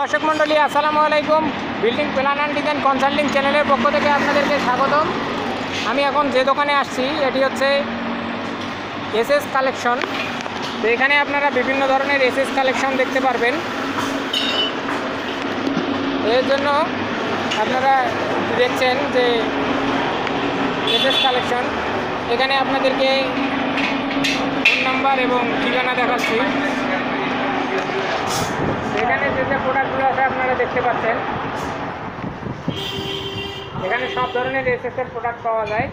দর্শক মণ্ডলী আসসালামু আলাইকুম। Building plan and design consulting চ্যানেলের পক্ষ থেকে আপনাদেরকে স্বাগতম। আমি এখন যে দোকানে আসছি এটি হচ্ছে এসএস কালেকশন। তো এখানে আপনারা বিভিন্ন ধরনের এসএস কালেকশন দেখতে পারবেন। এর জন্য আপনারা দেখছেন যে এসএস কালেকশন, এখানে আপনাদেরকে ফোন নাম্বার এবং ঠিকানা দেখাচ্ছি। এখানে যে যে প্রোডাক্টগুলো আছে আপনারা দেখতে পাচ্ছেন, এখানে সব ধরনের এসএসের প্রোডাক্ট পাওয়া যায়।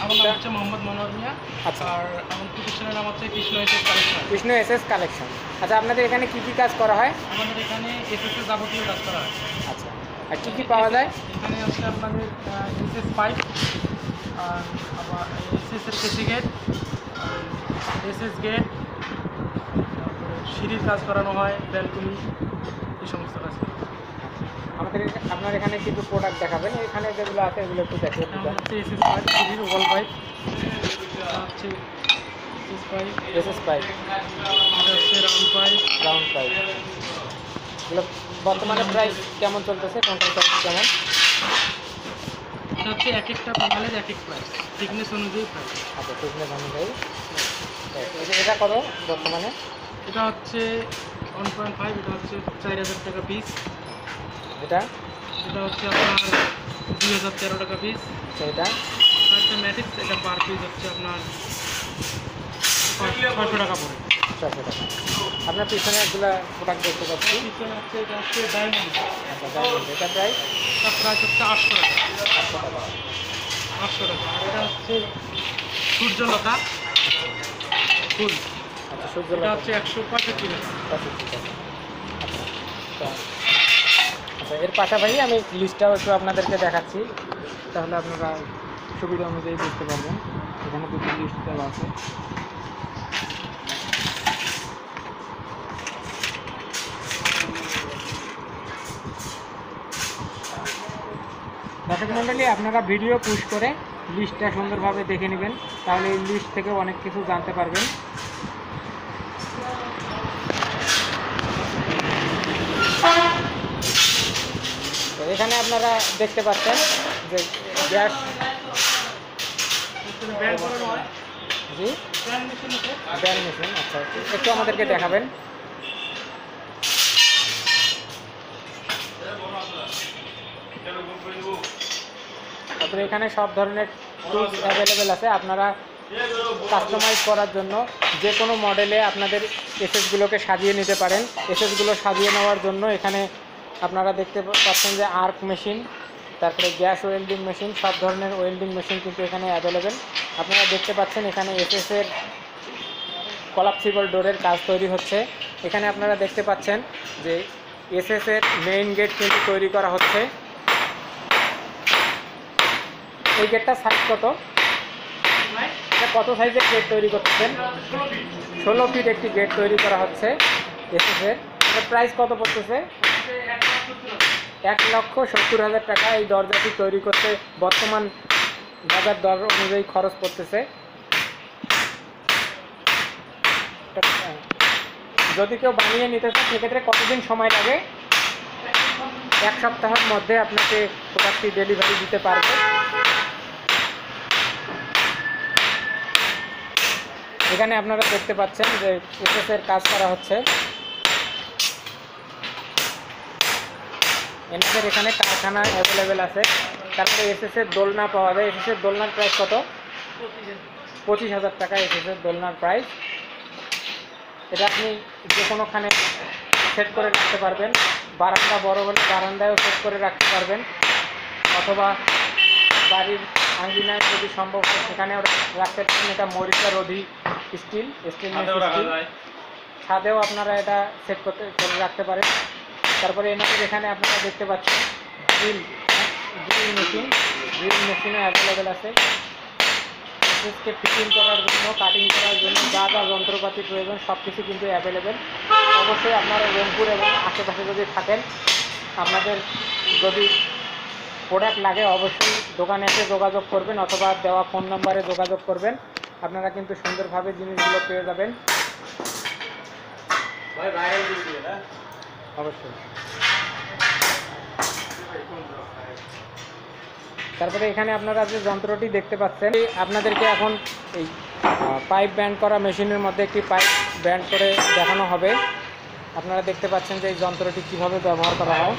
আমার নাম হচ্ছে মোহাম্মদ মনোয়ার মিয়া। আচ্ছা, আর আমার প্রতিষ্ঠানের নাম হচ্ছে Krishna SS collection. Krishna SS collection. আচ্ছা, আপনাদের এখানে কি কি কাজ করা হয়? আমাদের এখানে এসএস এর যাবতীয় কাজ করা হয়। আচ্ছা, আর কি কি পাওয়া যায়? এখানে হচ্ছে আপনাদের এসএস পাইপ, আর আবার এসএস এর কেসি গেট, এসএস গেট, সিঁড়ির কাজ করানো হয়, ব্যালকনি, এই সমস্ত কাজ। আপনার এখানে কিছু প্রোডাক্ট দেখাবেন। এখানে যেগুলো আছে এগুলো একটু দেখে। হচ্ছে এসএস পাইপ, সিঁড়ির ওয়াল পাইপ, হচ্ছে এসএস পাইপ, এসএস পাইপ, হচ্ছে রাউন্ড পাইপ। Round pipe. এগুলো বর্তমানে প্রাইস কেমন চলতেছে? কোনটার প্রাইস কেমন? এটা হচ্ছে এক একটা বাঙালির এক এক প্রাইস, থিকনেস অনুযায়ী প্রাইস। আচ্ছা, ঠিকঠাক অনুযায়ী। এটা কত বর্তমানে? এটা হচ্ছে 1.5, এটা হচ্ছে 4000 টাকা পিস। এটা এটা হচ্ছে আপনার 2013 টাকা পিস। এটা আর একটা ম্যাট্রিক্স, এটা পার পিস হচ্ছে আপনার 600 টাকা পড়ে। 600 টাকা। আপনার পিছনে এগুলো প্রোডাক্ট দেখতে পাচ্ছি। পিছনে হচ্ছে এটা হচ্ছে ডায়মন্ড। আচ্ছা, ডায়মন্ড। এটা প্রাইস তার প্রাইস হচ্ছে 800 টাকা। 800 টাকা। 800 টাকা। আর এটা হচ্ছে সূর্যলতা ফুল। আচ্ছা, সূর্য এটা হচ্ছে 165 টাকা। 65 টাকা। আচ্ছা, আচ্ছা, এর পাশাপাশি আমি লিস্টটাও একটু আপনাদেরকে দেখাচ্ছি, তাহলে আপনারা সুবিধা অনুযায়ী বুঝতে পারবেন। এখানে দুটো লিস্ট দেওয়া আছে। দর্শক মণ্ডলী, আপনারা ভিডিও পুশ করে লিস্টটা সুন্দরভাবে দেখে নেবেন, তাহলে এই লিস্ট থেকে অনেক কিছু জানতে পারবেন। তো এখানে আপনারা দেখতে পাচ্ছেন যে গ্যাস, ব্যান্ড করানো হয়, জি, ব্যান্ড মেশিন আছে। Band machine. আচ্ছা, একটু আমাদেরকে দেখাবেন। তারপরে এখানে সব ধরনের টুলস অ্যাভেলেবেল আছে। আপনারা কাস্টমাইজ করার জন্য যে কোনো মডেলে আপনাদের এসএসগুলোকে সাজিয়ে নিতে পারেন। এসএসগুলো সাজিয়ে নেওয়ার জন্য এখানে আপনারা দেখতে পাচ্ছেন যে আর্ক মেশিন, তারপরে গ্যাস ওয়েল্ডিং মেশিন, সব ধরনের ওয়েল্ডিং মেশিন কিন্তু এখানে অ্যাভেলেবেল। আপনারা দেখতে পাচ্ছেন এখানে এসএসের কলাপসিবল ডোরের কাজ তৈরি হচ্ছে। এখানে আপনারা দেখতে পাচ্ছেন যে এসএসের মেইন গেট কিন্তু তৈরি করা হচ্ছে। এই গেটটা সাইজ কত? এটা কত সাইজের গেট তৈরি করতেছেন? 16 ফিট একটি গেট তৈরি করা হচ্ছে এসএসের। এর প্রাইস কত পড়তেছে? 1,70,000 টাকা এই দরজাটি তৈরি করতে বর্তমান বাজার দর অনুযায়ী খরচ পড়তেছে। যদি কেউ বানিয়ে নিতে চায় সেক্ষেত্রে কতদিন সময় লাগে? 1 সপ্তাহের মধ্যে আপনাকে প্রোডাক্টটি ডেলিভারি দিতে পারবে। এখানে আপনারা দেখতে পাচ্ছেন যে এসএসের কাজ করা হচ্ছে। এনাদের এখানে কারখানা অ্যাভেলেবেল আছে। তারপরে এসএসের দোলনা পাওয়া যায়। এসএসের দোলনার প্রাইস কত? 25,000 টাকা এসএসের দোলনার প্রাইস। এটা আপনি যে কোনোখানে সেট করে রাখতে পারবেন। বারান্দা বড় হলে বারান্দায়ও সেট করে রাখতে পারবেন, অথবা বাড়ির আঙ্গিনায় যদি সম্ভব হয় সেখানেও রাখতে পারেন। এটা মরিচা রোধী স্টিল, স্টেনলেস স্টিল। ছাদেও আপনারা এটা সেট করে রাখতে পারেন। তারপরে এনাদের এখানে আপনারা দেখতে পাচ্ছেন গ্রিল মেশিনও অ্যাভেলেবেল আছে। এসএসকে ফিটিং করার জন্য, কাটিং করার জন্য যা যা যন্ত্রপাতি প্রয়োজন সব কিছু কিন্তু অ্যাভেলেবেল। অবশ্যই আপনারা রংপুর এবং আশেপাশে যদি থাকেন, আপনাদের যদি প্রোডাক্ট লাগে অবশ্যই দোকানে এসে যোগাযোগ করবেন, অথবা দেওয়া ফোন নম্বরে যোগাযোগ করবেন। আপনারা কিন্তু সুন্দরভাবে জিনিসগুলো পেয়ে যাবেন। অবশ্যই। তারপরে এখানে আপনারা যে যন্ত্রটি দেখতে পাচ্ছেন, আপনাদেরকে এখন এই পাইপ ব্যান্ড করা মেশিনের মধ্যে একটি পাইপ ব্যান্ড করে দেখানো হবে। আপনারা দেখতে পাচ্ছেন যে এই যন্ত্রটি কিভাবে ব্যবহার করা হয়।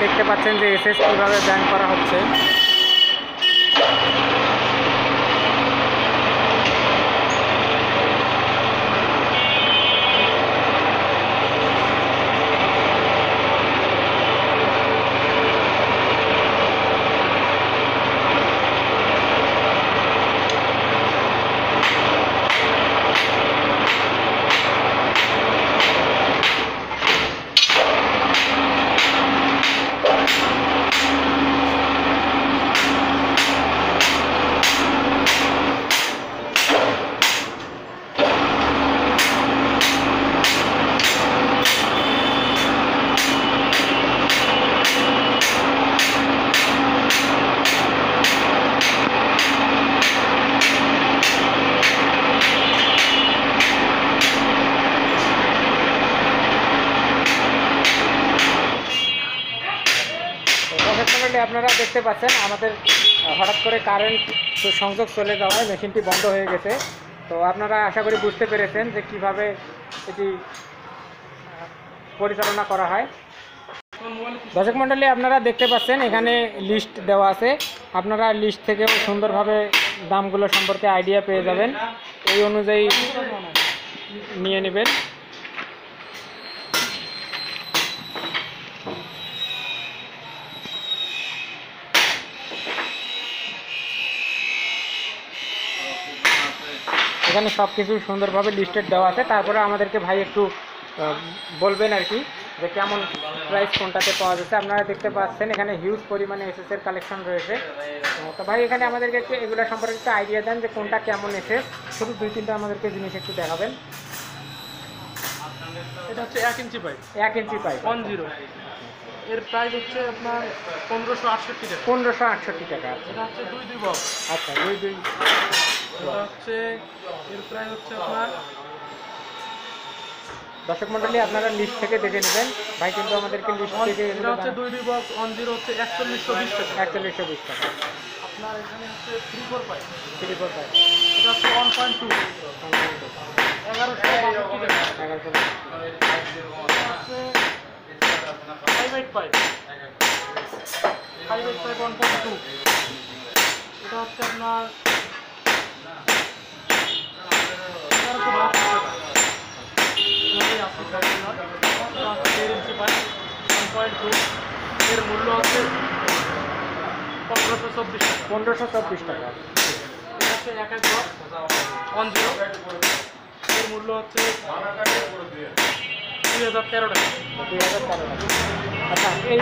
দেখতে পাচ্ছেন যে এসএস কিভাবে ব্যান্ড করা হচ্ছে। আপনারা দেখতে পাচ্ছেন আমাদের হঠাৎ করে কারেন্ট সংযোগ চলে যাওয়ায় মেশিনটি বন্ধ হয়ে গেছে। তো আপনারা আশা করি বুঝতে পেরেছেন যে কিভাবে এটি পরিচালনা করা হয়। দর্শক মণ্ডলী, আপনারা দেখতে পাচ্ছেন এখানে লিস্ট দেওয়া আছে। আপনারা লিস্ট থেকেও সুন্দরভাবে দামগুলো সম্পর্কে আইডিয়া পেয়ে যাবেন, এই অনুযায়ী নিয়ে নেবেন। এখানে সব কিছু সুন্দরভাবে লিস্টেড দেওয়া আছে। তারপরে আমাদেরকে ভাই একটু বলবেন আর কি যে কেমন প্রাইস কোনটাতে পাওয়া যাচ্ছে। আপনারা দেখতে পাচ্ছেন এখানে হিউজ পরিমাণে এসএসের কালেকশন রয়েছে। তো ভাই এখানে আমাদেরকে একটু এগুলো সম্পর্কে একটু আইডিয়া দেন যে কোনটা কেমন এসএস, শুধু 2-3টা আমাদেরকে জিনিস একটু দেখাবেন। এটা হচ্ছে 1 ইঞ্চি পাইপ, 1 ইঞ্চি পাইপ 10। এর প্রাইস হচ্ছে আপনার 1568 টাকা। 1568 টাকা। এটা হচ্ছে 2 বক্স। আচ্ছা, 2 এটা হচ্ছে এর প্রাইস হচ্ছে আপনার। দর্শক মণ্ডলী, আপনারা লিস্ট থেকে দেখে নেবেন। ভাই কিন্তু আমাদেরকে লিস্ট থেকে এটা হচ্ছে 2 বক্স 10 হচ্ছে 4120 টাকা। 4120 টাকা। আপনার এখানে হচ্ছে 3-4 পাইপ। 3-4 পাইপ। এটা হচ্ছে 1.2 1162 টাকা। 1100। এটা হচ্ছে 5-8 পাইপ। 5-8 পাইপ 1.2। এটা হচ্ছে আপনার 1152 টাকা। এর মূল্য হচ্ছে 1524 টাকা। এটা হচ্ছে 1 বক্স 10। এর মূল্য হচ্ছে 2013 টাকা। 2013 টাকা। আচ্ছা, এই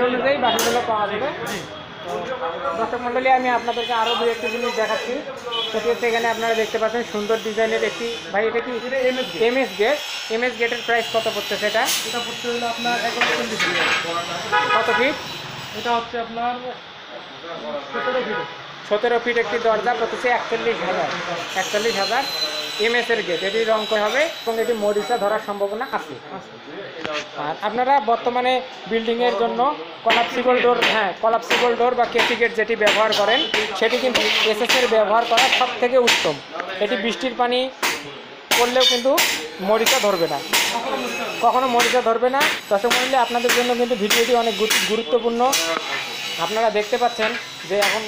অনুযায়ী বাকিগুলো পাওয়া যাবে। দর্শক মণ্ডলী, আমি আপনাদেরকে আরও 2-1টি জিনিস দেখাচ্ছি। সেটি হচ্ছে এখানে আপনারা দেখতে পাচ্ছেন সুন্দর ডিজাইনের একটি, ভাই এটা কি এমএস গেট। এমএস গেটের প্রাইস কত পড়ছে সেটা? এটা পড়তে হলো আপনার 41 ফিট। কত ফিট? এটা হচ্ছে আপনার 17 ফিট। 17 ফিট একটি দরজা পড়তেছে 41,000 এমএসের গেট। এটি রং করা হবে এবং এটি মরিচা ধরার সম্ভাবনা আছে। আর আপনারা বর্তমানে বিল্ডিংয়ের জন্য কলাপসিবল ডোর বা কেসি গেট যেটি ব্যবহার করেন, সেটি কিন্তু এসএসের ব্যবহার করা সব থেকে উত্তম। এটি বৃষ্টির পানি পড়লেও কিন্তু মরিচা ধরবে না, কখনো মরিচা ধরবে না। দর্শক মণ্ডলী, আপনাদের জন্য কিন্তু ভিডিওটি অনেক গুরুত্বপূর্ণ। আপনারা দেখতে পাচ্ছেন যে এখন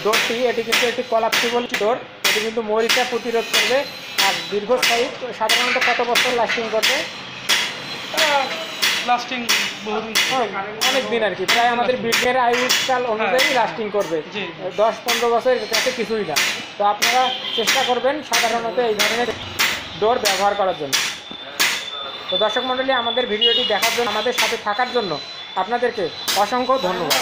ডোরটি, এটি কিন্তু একটি কলাপসিবল ডোর। এটি কিন্তু মরিচা প্রতিরোধ করবে। আর দীর্ঘস্থায়ী সাধারণত কত বছর লাস্টিং করবে? লাস্টিং অনেক দিন আর কি, প্রায় আমাদের বিল্ডিংয়ের আয়ুষ্কাল অনুযায়ী লাস্টিং করবে। 10-15 বছর, কাছে কিছুই না। তো আপনারা চেষ্টা করবেন সাধারণত এই ধরনের ডোর ব্যবহার করার জন্য। তো দর্শক মণ্ডলী, আমাদের ভিডিওটি দেখার জন্য, আমাদের সাথে থাকার জন্য আপনাদেরকে অসংখ্য ধন্যবাদ।